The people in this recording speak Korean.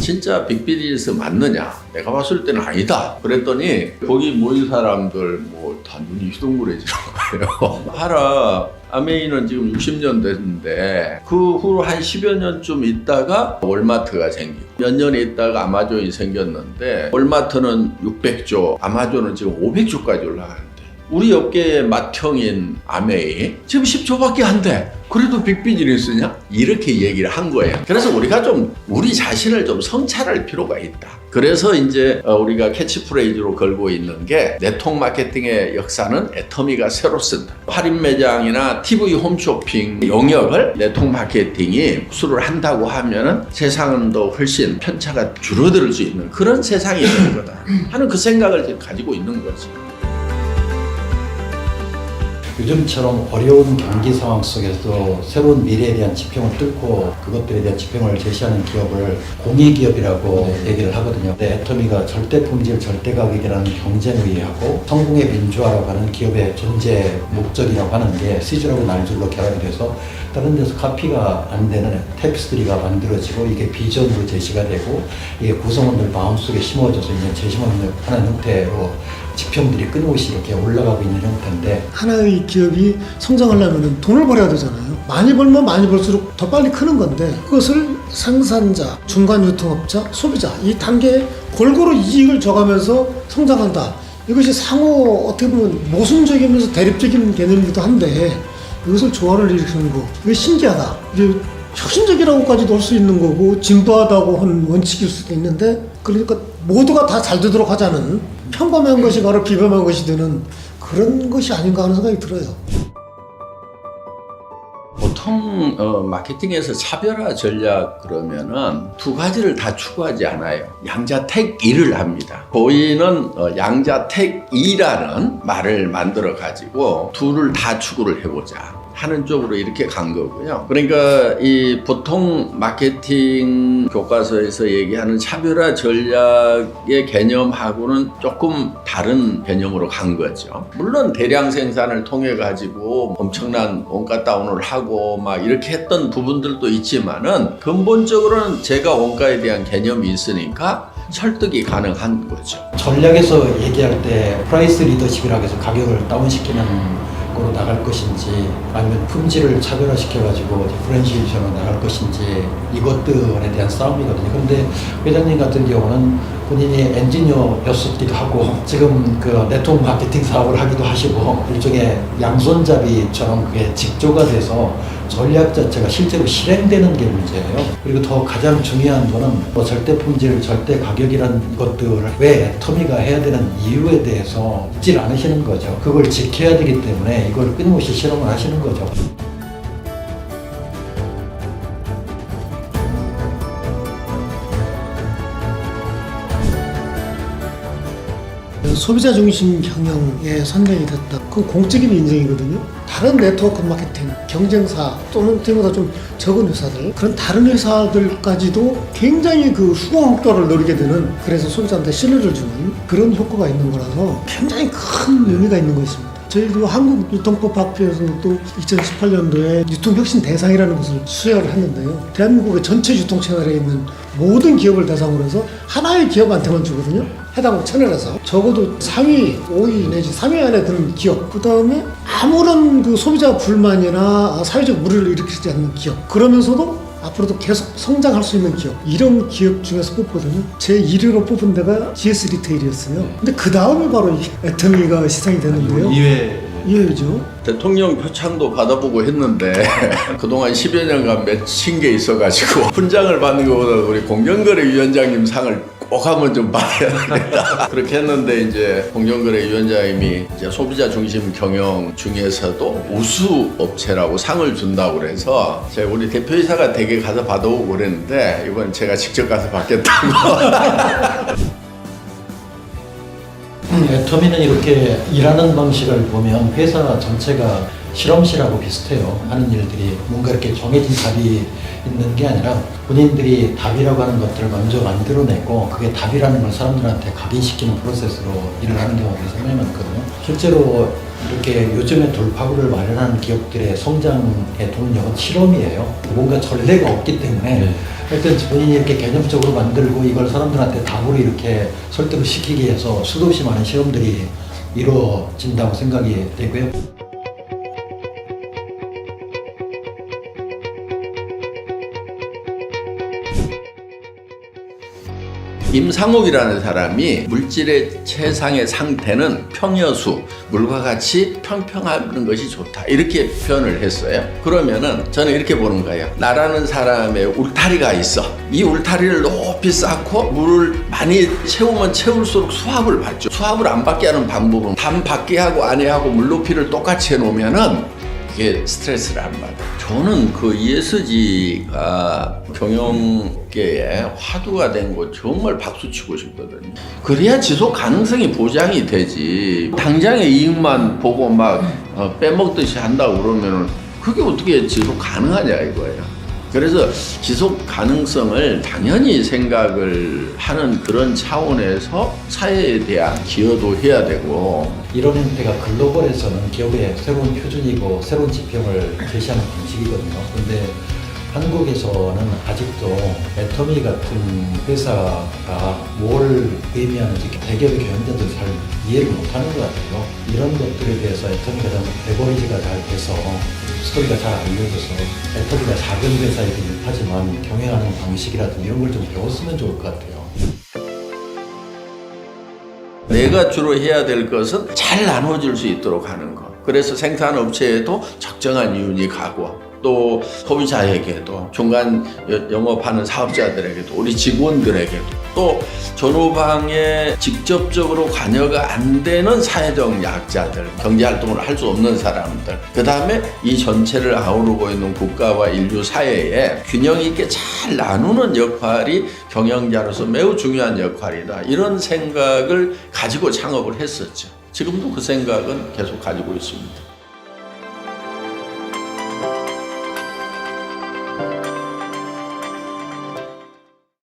진짜 빅비즈니스 맞느냐? 내가 봤을 때는 아니다. 그랬더니 거기 모인 사람들 뭐 다 눈이 휘둥그레지는 거예요. 하라 아메이는 지금 60년 됐는데 그 후로 한 10여 년쯤 있다가 월마트가 생기고 몇 년 있다가 아마존이 생겼는데 월마트는 600조, 아마존은 지금 500조까지 올라가는데 우리 업계의 맏형인 아메이 지금 10조밖에 안 돼. 그래도 빅비즈니스냐? 이렇게 얘기를 한 거예요. 그래서 우리가 좀 우리 자신을 좀 성찰할 필요가 있다. 그래서 이제 우리가 캐치프레이즈로 걸고 있는 게 네트워크 마케팅의 역사는 애터미가 새로 쓴다. 할인 매장이나 TV 홈쇼핑 영역을 네트워크 마케팅이 흡수를 한다고 하면은 세상은 더 훨씬 편차가 줄어들 수 있는 그런 세상이 되는 거다 하는 그 생각을 지금 가지고 있는 거지. 요즘처럼 어려운 경기 상황 속에서 새로운 미래에 대한 지평을 뚫고 그것들에 대한 지평을 제시하는 기업을 공익기업이라고 얘기를 하거든요. 근데 애터미가 절대품질, 절대가격이라는 경쟁의하고 성공의 민주화라고 하는 기업의 존재 목적이라고 하는 게 시즈라고 날줄로 결합이 돼서 다른 데서 카피가 안 되는 탭스트리가 만들어지고 이게 비전으로 제시가 되고 이게 구성원들 마음속에 심어져서 이제 제시하는 형태로 지평들이 끊임없이 이렇게 올라가고 있는 형태인데 하나의 기업이 성장하려면 돈을 벌어야 되잖아요. 많이 벌면 많이 벌수록 더 빨리 크는 건데 그것을 생산자, 중간 유통업자, 소비자 이 단계에 골고루 이익을 줘가면서 성장한다. 이것이 상호 어떻게 보면 모순적이면서 대립적인 개념이기도 한데 이것을 조화를 일으키는 거 이게 신기하다. 이게 혁신적이라고까지도 할 수 있는 거고 진부하다고 한 원칙일 수도 있는데 그러니까 모두가 다 잘 되도록 하자는 평범한 것이 바로 비범한 것이 되는 그런 것이 아닌가 하는 생각이 들어요. 보통 마케팅에서 차별화 전략 그러면은 두 가지를 다 추구하지 않아요. 양자택 일을 합니다. 저희는 양자택 이라는 말을 만들어 가지고 둘을 다 추구를 해보자 하는 쪽으로 이렇게 간 거고요. 그러니까 이 보통 마케팅 교과서에서 얘기하는 차별화 전략의 개념하고는 조금 다른 개념으로 간 거죠. 물론 대량 생산을 통해 가지고 엄청난 원가 다운을 하고 막 이렇게 했던 부분들도 있지만은 근본적으로는 제가 원가에 대한 개념이 있으니까 설득이 가능한 거죠. 전략에서 얘기할 때 프라이스 리더십이라고 해서 가격을 다운시키는 으로 나갈 것인지 아니면 품질을 차별화시켜가지고 디퍼런시에이션으로 나갈 것인지 이것들에 대한 싸움이거든요. 그런데 회장님 같은 경우는 본인이 엔지니어였었기도 하고 지금 그 네트워크 마케팅 사업을 하기도 하시고 일종의 양손잡이처럼 그게 직조가 돼서 전략 자체가 실제로 실행되는 게 문제예요. 그리고 더 가장 중요한 거는 뭐 절대 품질, 절대 가격이라는 것들을 왜 애터미가 해야 되는 이유에 대해서 묻질 않으시는 거죠. 그걸 지켜야 되기 때문에 이걸 끊임없이 실험을 하시는 거죠. 소비자 중심 경영에 선명이 됐다. 그건 공적인 인정이거든요. 다른 네트워크 마케팅, 경쟁사 또는 그보다 좀 적은 회사들 그런 다른 회사들까지도 굉장히 그 후광 효과를 누리게 되는 그래서 소비자한테 신뢰를 주는 그런 효과가 있는 거라서 굉장히 큰 의미가 있는 것입니다. 저희도 한국유통법학회에서도 또 2018년도에 유통혁신 대상이라는 것을 수여를 했는데요. 대한민국의 전체 유통 채널에 있는 모든 기업을 대상으로 해서 하나의 기업한테만 주거든요. 해당 채널에서 적어도 4위, 5위 내지 3위 안에 드는 기업, 그 다음에 아무런 그 소비자 불만이나 사회적 무리를 일으키지 않는 기업, 그러면서도 앞으로도 계속 성장할 수 있는 기업, 이런 기업 중에서 뽑거든요. 제 1위로 뽑은 데가 GS 리테일이었어요. 근데 그 다음에 바로 이 애터미가 시상이 되는데요. 2회죠. 대통령 표창도 받아보고 했는데 그동안 10여 년간 맺힌 게 있어가지고 훈장을 받는 것보다 우리 공정거래위원장님 상을 꼭 한번 좀 받아야 되겠다. 그렇게 했는데 이제 공정거래위원장님이 이제 소비자 중심 경영 중에서도 우수 업체라고 상을 준다고 그래서 제가 우리 대표이사가 댁에 가서 받아오고 그랬는데 이번 제가 직접 가서 받겠다고. 애터미는 이렇게 일하는 방식을 보면 회사 전체가 실험실하고 비슷해요. 하는 일들이 뭔가 이렇게 정해진 답이 있는 게 아니라 본인들이 답이라고 하는 것들을 먼저 만들어내고 그게 답이라는 걸 사람들한테 각인시키는 프로세스로 일을 하는 경우가 상당히 많거든요. 실제로 이렇게 요즘에 돌파구를 마련하는 기업들의 성장의 동력은 실험이에요. 뭔가 전례가 없기 때문에 하여튼 본인이 이렇게 개념적으로 만들고 이걸 사람들한테 답으로 이렇게 설득을 시키기 위해서 수도 없이 많은 실험들이 이루어진다고 생각이 되고요. 임상옥이라는 사람이 물질의 최상의 상태는 평여수, 물과 같이 평평하는 것이 좋다. 이렇게 표현을 했어요. 그러면은 저는 이렇게 보는 거예요. 나라는 사람의 울타리가 있어. 이 울타리를 높이 쌓고 물을 많이 채우면 채울수록 수압을 받죠. 수압을 안 받게 하는 방법은 담 밖에 하고 안에 하고 물 높이를 똑같이 해놓으면은 이게 스트레스를 안 받아요. 저는 그 ESG가 경영계에 화두가 된 거 정말 박수치고 싶거든요. 그래야 지속 가능성이 보장이 되지. 당장의 이익만 보고 막 빼먹듯이 한다고 그러면은 그게 어떻게 지속 가능하냐 이거예요. 그래서 지속 가능성을 당연히 생각을 하는 그런 차원에서 사회에 대한 기여도 해야 되고, 이런 형태가 글로벌에서는 기업의 새로운 표준이고 새로운 지평을 제시하는 방식이거든요. 근데 한국에서는 아직도 애터미 같은 회사가 뭘 의미하는지 대기업의 경영자들이 잘 이해를 못하는 것 같아요. 이런 것들에 대해서 애터미가 좀 레버리지가 잘 돼서 스토리가 잘 알려져서 애터미가 작은 회사이긴 하지만 경영하는 방식이라든지 이런 걸 좀 배웠으면 좋을 것 같아요. 내가 주로 해야 될 것은 잘 나눠줄 수 있도록 하는 것. 그래서 생산업체에도 적정한 이윤이 가고, 또 소비자에게도, 중간 영업하는 사업자들에게도, 우리 직원들에게도, 또 전후방에 직접적으로 관여가 안 되는 사회적 약자들, 경제활동을 할 수 없는 사람들, 그 다음에 이 전체를 아우르고 있는 국가와 인류 사회에 균형 있게 잘 나누는 역할이 경영자로서 매우 중요한 역할이다. 이런 생각을 가지고 창업을 했었죠. 지금도 그 생각은 계속 가지고 있습니다.